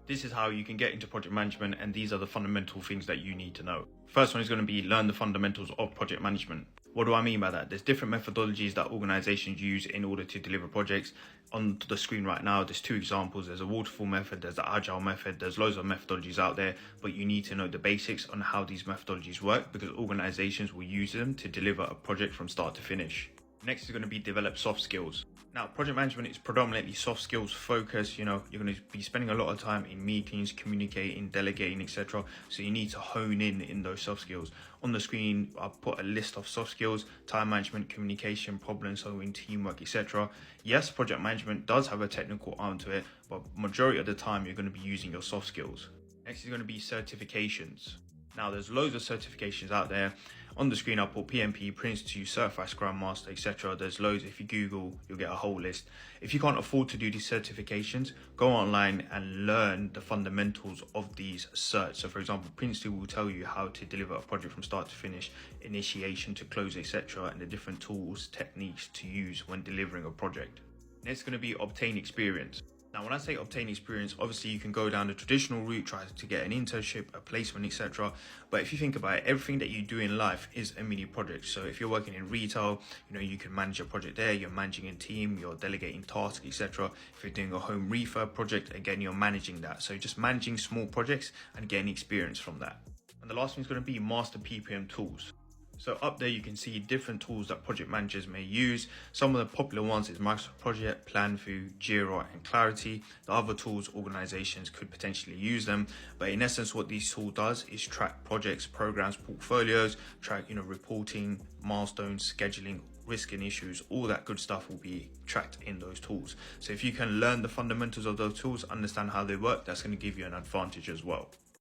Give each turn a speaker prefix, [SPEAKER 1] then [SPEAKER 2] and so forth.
[SPEAKER 1] This is how you can get into project management, and these are the fundamental things that you need to know. First one is going to be learn the fundamentals of project management. What do I mean by that? There's different methodologies that organizations use in order to deliver projects. On the screen right now, there's two examples. There's a waterfall method, there's the agile method, there's loads of methodologies out there, but you need to know the basics on how these methodologies work because organizations will use them to deliver a project from start to finish. Next is going to be develop soft skills. Now, project management is predominantly soft skills focused. You're going to be spending a lot of time in meetings, communicating, delegating, etc. So you need to hone in those soft skills. On the screen, I've put a list of soft skills: time management, communication, problem solving, teamwork, etc. Yes, project management does have a technical arm to it, but majority of the time you're going to be using your soft skills. Next is going to be certifications. Now, there's loads of certifications out there. On the screen, I put PMP, Prince 2, Certified Scrum Master, etc. There's loads. If you Google, you'll get a whole list. If you can't afford to do these certifications, go online and learn the fundamentals of these certs. So, for example, Prince 2 will tell you how to deliver a project from start to finish, initiation to close, etc., and the different tools, techniques to use when delivering a project. Next is going to be obtain experience. Now, when I say obtain experience, obviously you can go down the traditional route, try to get an internship, a placement, etc. But if you think about it, everything that you do in life is a mini project. So if you're working in retail, you can manage a project there, you're managing a team, you're delegating tasks, etc. If you're doing a home refurb project, again, you're managing that. So just managing small projects and getting experience from that. And the last one is going to be master PPM tools. So up there, you can see different tools that project managers may use. Some of the popular ones is Microsoft Project, PlanView, Jira, and Clarity. The other tools, organizations could potentially use them. But in essence, what this tool does is track projects, programs, portfolios, track, reporting, milestones, scheduling, risk and issues. All that good stuff will be tracked in those tools. So if you can learn the fundamentals of those tools, understand how they work, that's going to give you an advantage as well.